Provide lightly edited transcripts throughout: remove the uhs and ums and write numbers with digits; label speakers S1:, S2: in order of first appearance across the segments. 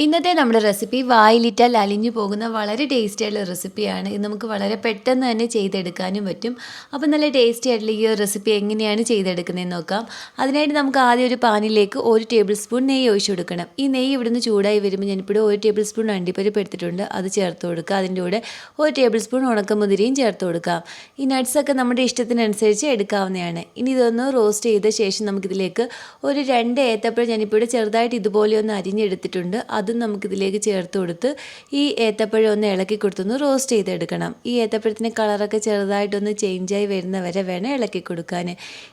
S1: ഇന്നത്തെ നമ്മുടെ റെസിപ്പി വായിലിട്ടാൽ അലിഞ്ഞു പോകുന്ന വളരെ ടേസ്റ്റി ആയിട്ടുള്ള റെസിപ്പിയാണ്. ഇത് നമുക്ക് വളരെ പെട്ടെന്ന് തന്നെ ചെയ്തെടുക്കാനും പറ്റും. അപ്പോൾ നല്ല ടേസ്റ്റി ആയിട്ടുള്ള ഈ റെസിപ്പി എങ്ങനെയാണ് ചെയ്തെടുക്കുന്നതെന്ന് നോക്കാം. അതിനായിട്ട് നമുക്ക് ആദ്യം ഒരു പാനിലേക്ക് 1 ടേബിൾ സ്പൂൺ നെയ്യ് ഒഴിച്ചു കൊടുക്കണം. ഈ നെയ്യ് ഇവിടുന്ന് ചൂടായി വരുമ്പോൾ ഞാനിപ്പോൾ 1 ടേബിൾ സ്പൂൺ അണ്ടിപ്പരിപ്പ് എടുത്തിട്ടുണ്ട്, അത് ചേർത്ത് കൊടുക്കുക. അതിൻ്റെ കൂടെ 1 ടേബിൾ സ്പൂൺ ഉണക്കമുതിരയും ചേർത്ത് കൊടുക്കാം. ഈ നട്ട്സൊക്കെ നമ്മുടെ ഇഷ്ടത്തിനനുസരിച്ച് എടുക്കാവുന്നതാണ്. ഇനി ഇതൊന്ന് റോസ്റ്റ് ചെയ്ത ശേഷം നമുക്കിതിലേക്ക് ഒരു 2 ഏത്തപ്പഴം ഞാനിപ്പോൾ ഇവിടെ ചെറുതായിട്ട് ഇതുപോലെ ഒന്ന് അരിഞ്ഞെടുത്തിട്ടുണ്ട്, അതും നമുക്കിതിലേക്ക് ചേർത്ത് കൊടുത്ത് ഈ ഏത്തപ്പഴം ഒന്ന് ഇളക്കി കൊടുത്തൊന്ന് റോസ്റ്റ് ചെയ്തെടുക്കണം. ഈ ഏത്തപ്പഴത്തിൻ്റെ കളറൊക്കെ ചെറുതായിട്ടൊന്ന് ചേഞ്ചായി വരുന്ന വരെ വേണം ഇളക്കി കൊടുക്കാൻ.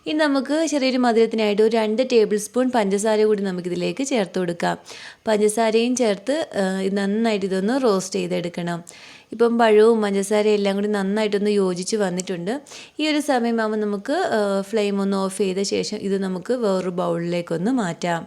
S1: ഇനി നമുക്ക് ചെറിയൊരു മധുരത്തിനായിട്ട് ഒരു 2 ടേബിൾ സ്പൂൺ പഞ്ചസാര കൂടി നമുക്കിതിലേക്ക് ചേർത്ത് കൊടുക്കാം. പഞ്ചസാരയും ചേർത്ത് നന്നായിട്ട് ഇതൊന്ന് റോസ്റ്റ് ചെയ്തെടുക്കണം. ഇപ്പം പഴവും പഞ്ചസാരയും എല്ലാം കൂടി നന്നായിട്ടൊന്ന് യോജിച്ച് വന്നിട്ടുണ്ട്. ഈ ഒരു സമയമാകുമ്പോൾ നമുക്ക് ഫ്ലെയിം ഒന്ന് ഓഫ് ചെയ്ത ശേഷം ഇത് നമുക്ക് വേറൊരു ബൗളിലേക്കൊന്ന് മാറ്റാം.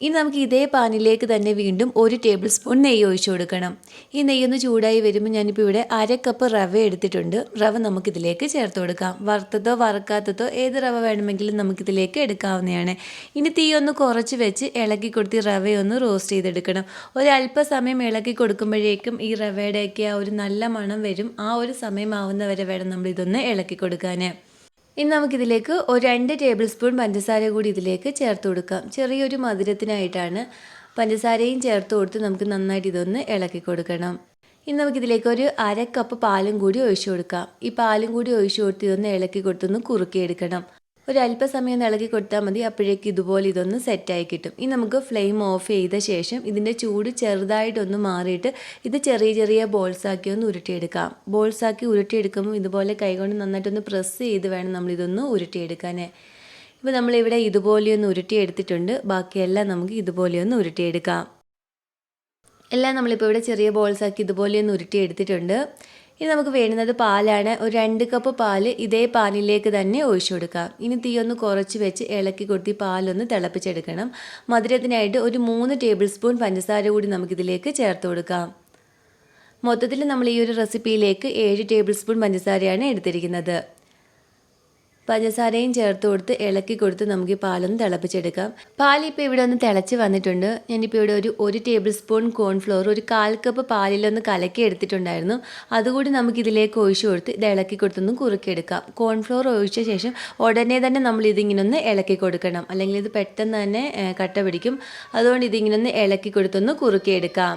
S1: ഇനി നമുക്ക് ഇതേ പാനിലേക്ക് തന്നെ വീണ്ടും 1 ടേബിൾ സ്പൂൺ നെയ്യ് ഒഴിച്ചു കൊടുക്കണം. ഈ നെയ്യൊന്ന് ചൂടായി വരുമ്പോൾ ഞാനിപ്പോൾ ഇവിടെ 1/2 കപ്പ് റവ എടുത്തിട്ടുണ്ട്. റവ നമുക്കിതിലേക്ക് ചേർത്ത് കൊടുക്കാം. വറുത്തതോ വറുക്കാത്തതോ ഏത് റവ വേണമെങ്കിലും നമുക്കിതിലേക്ക് എടുക്കാവുന്നതാണ്. ഇനി തീ ഒന്ന് കുറച്ച് വെച്ച് ഇളക്കി കൊടുത്ത് റവയൊന്ന് റോസ്റ്റ് ചെയ്തെടുക്കണം. ഒരല്പസമയം ഇളക്കി കൊടുക്കുമ്പോഴേക്കും ഈ റവയുടെയൊക്കെ ആ ഒരു നല്ല മണം വരും. ആ ഒരു സമയമാവുന്നവരെ വേണം നമ്മളിതൊന്ന് ഇളക്കി കൊടുക്കാൻ. ഇനി നമുക്കിതിലേക്ക് ഒരു 2 ടേബിൾ സ്പൂൺ പഞ്ചസാര കൂടി ഇതിലേക്ക് ചേർത്ത് കൊടുക്കാം. ചെറിയൊരു മധുരത്തിനായിട്ടാണ്. പഞ്ചസാരയും ചേർത്ത് കൊടുത്ത് നമുക്ക് നന്നായിട്ട് ഇതൊന്ന് ഇളക്കി കൊടുക്കണം. ഇനി നമുക്കിതിലേക്ക് ഒരു 1/2 കപ്പ് പാലും കൂടി ഒഴിച്ചു കൊടുക്കാം. ഈ പാലും കൂടി ഒഴിച്ചു കൊടുത്ത് ഇതൊന്ന് ഇളക്കി കൊടുത്തൊന്ന് കുറുക്കിയെടുക്കണം. ഒരല്പസമയം ഒന്ന് ഇളക്കി കൊടുത്താൽ മതി, അപ്പോഴേക്ക് ഇതുപോലെ ഇതൊന്ന് സെറ്റായി കിട്ടും. ഇനി നമുക്ക് ഫ്ലെയിം ഓഫ് ചെയ്ത ശേഷം ഇതിൻ്റെ ചൂട് ചെറുതായിട്ടൊന്ന് മാറിയിട്ട് ഇത് ചെറിയ ചെറിയ ബോൾസാക്കി ഒന്ന് ഉരുട്ടിയെടുക്കാം. ബോൾസാക്കി ഉരുട്ടിയെടുക്കുമ്പോൾ ഇതുപോലെ കൈകൊണ്ട് നന്നായിട്ടൊന്ന് പ്രസ് ചെയ്ത് വേണം നമ്മളിതൊന്ന് ഉരുട്ടിയെടുക്കാൻ. ഇപ്പോൾ നമ്മളിവിടെ ഇതുപോലെയൊന്ന് ഉരുട്ടിയെടുത്തിട്ടുണ്ട്. ബാക്കിയെല്ലാം നമുക്ക് ഇതുപോലെയൊന്ന് ഉരുട്ടിയെടുക്കാം. എല്ലാം നമ്മളിപ്പോൾ ഇവിടെ ചെറിയ ബോൾസാക്കി ഇതുപോലെയൊന്ന് ഉരുട്ടിയെടുത്തിട്ടുണ്ട്. ഇനി നമുക്ക് വേണ്ടുന്നത് പാലാണ്. ഒരു 2 കപ്പ് പാല് ഇതേ പാനിലേക്ക് തന്നെ ഒഴിച്ചു കൊടുക്കാം. ഇനി തീ ഒന്ന് കുറച്ച് വെച്ച് ഇളക്കി കൊടുത്ത് പാലൊന്ന് തിളപ്പിച്ചെടുക്കണം. മധുരത്തിനായിട്ട് ഒരു 3 ടേബിൾ സ്പൂൺ പഞ്ചസാര കൂടി നമുക്കിതിലേക്ക് ചേർത്ത് കൊടുക്കാം. മൊത്തത്തിൽ നമ്മൾ ഈ ഒരു റെസിപ്പിയിലേക്ക് 7 ടേബിൾ സ്പൂൺ പഞ്ചസാരയാണ് എടുത്തിരിക്കുന്നത്. പഞ്ചസാരയും ചേർത്ത് കൊടുത്ത് ഇളക്കി കൊടുത്ത് നമുക്ക് ഈ പാലൊന്ന് തിളപ്പിച്ചെടുക്കാം. പാലിപ്പോൾ ഇവിടെ ഒന്ന് തിളച്ച് വന്നിട്ടുണ്ട്. ഞാനിപ്പോൾ ഇവിടെ ഒരു 1 ടേബിൾ സ്പൂൺ കോൺഫ്ലോർ ഒരു 1/4 കപ്പ് പാലിലൊന്ന് കലക്കി എടുത്തിട്ടുണ്ടായിരുന്നു. അതുകൂടി നമുക്കിതിലേക്ക് ഒഴിച്ചു കൊടുത്ത് ഇത് ഇളക്കി കൊടുത്തൊന്ന് കുറുക്കിയെടുക്കാം. കോൺഫ്ലോർ ഒഴിച്ച ശേഷം ഉടനെ തന്നെ നമ്മൾ ഇതിങ്ങനെ ഒന്ന് ഇളക്കി കൊടുക്കണം, അല്ലെങ്കിൽ ഇത് പെട്ടെന്ന് തന്നെ കട്ട പിടിക്കും. അതുകൊണ്ട് ഇതിങ്ങനെ ഒന്ന് ഇളക്കി കൊടുത്തൊന്ന് കുറുക്കിയെടുക്കാം.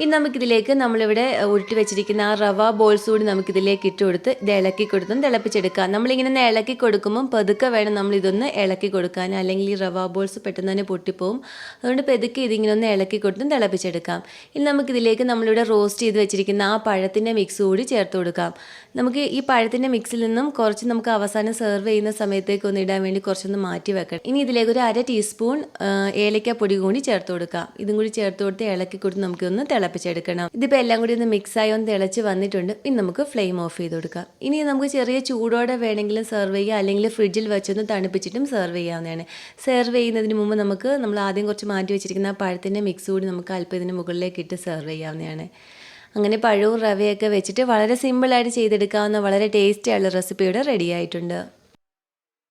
S1: ഇനി നമുക്കിതിലേക്ക് നമ്മളിവിടെ ഉരുട്ടി വെച്ചിരിക്കുന്ന ആ റവ ബോൾസ് കൂടി നമുക്കിതിലേക്ക് ഇട്ട് കൊടുത്ത് ഇത് ഇളക്കി കൊടുത്തൊന്ന് തിളപ്പിച്ചെടുക്കാം. നമ്മളിങ്ങനെ ഒന്ന് ഇളക്കി കൊടുക്കുമ്പം പതുക്കെ വേണം നമ്മളിതൊന്ന് ഇളക്കി കൊടുക്കാൻ, അല്ലെങ്കിൽ ഈ റവ ബോൾസ് പെട്ടെന്ന് തന്നെ പൊട്ടിപ്പോവും. അതുകൊണ്ട് പതുക്കെ ഇതിങ്ങനെ ഒന്ന് ഇളക്കി കൊടുത്തും തിളപ്പിച്ചെടുക്കാം. ഇനി നമുക്കിതിലേക്ക് നമ്മളിവിടെ റോസ്റ്റ് ചെയ്ത് വെച്ചിരിക്കുന്ന ആ പഴത്തിൻ്റെ മിക്സ് കൂടി ചേർത്ത് കൊടുക്കാം. നമുക്ക് ഈ പഴത്തിൻ്റെ മിക്സിൽ നിന്നും കുറച്ച് നമുക്ക് അവസാനം സെർവ് ചെയ്യുന്ന സമയത്തേക്ക് ഒന്ന് ഇടാൻ വേണ്ടി കുറച്ചൊന്ന് മാറ്റി വെക്കണം. ഇനി ഇതിലേക്ക് ഒരു 1/2 ടീസ്പൂൺ ഏലക്കപ്പൊടി കൂടി ചേർത്ത് കൊടുക്കാം. ഇതും കൂടി ചേർത്ത് കൊടുത്ത് ഇളക്കി കൊടുത്ത് നമുക്കൊന്ന് തിളപ്പിച്ചെടുക്കണം. ഇതിപ്പോൾ എല്ലാം കൂടി ഒന്ന് മിക്സായി ഒന്ന് തിളച്ച് വന്നിട്ടുണ്ട്. ഇനി നമുക്ക് ഫ്ലെയിം ഓഫ് ചെയ്ത് കൊടുക്കാം. ഇനി നമുക്ക് ചെറിയ ചൂടോടെ വേണമെങ്കിലും സെർവ് ചെയ്യുക, അല്ലെങ്കിൽ ഫ്രിഡ്ജിൽ വെച്ചൊന്ന് തണുപ്പിച്ചിട്ടും സെർവ് ചെയ്യാവുന്നതാണ്. സെർവ് ചെയ്യുന്നതിന് മുമ്പ് നമ്മൾ ആദ്യം കുറച്ച് മാറ്റി വെച്ചിരിക്കുന്ന ആ പഴത്തിൻ്റെ മിക്സ് കൂടി നമുക്ക് അല്പം ഇതിന് മുകളിലേക്ക് ഇട്ട് സെർവ് ചെയ്യാവുന്നതാണ്. അങ്ങനെ പഴവും റവയൊക്കെ വെച്ചിട്ട് വളരെ സിമ്പിളായിട്ട് ചെയ്തെടുക്കാവുന്ന വളരെ ടേസ്റ്റി ആയിട്ടുള്ള റെസിപ്പി ഇവിടെ റെഡി ആയിട്ടുണ്ട്.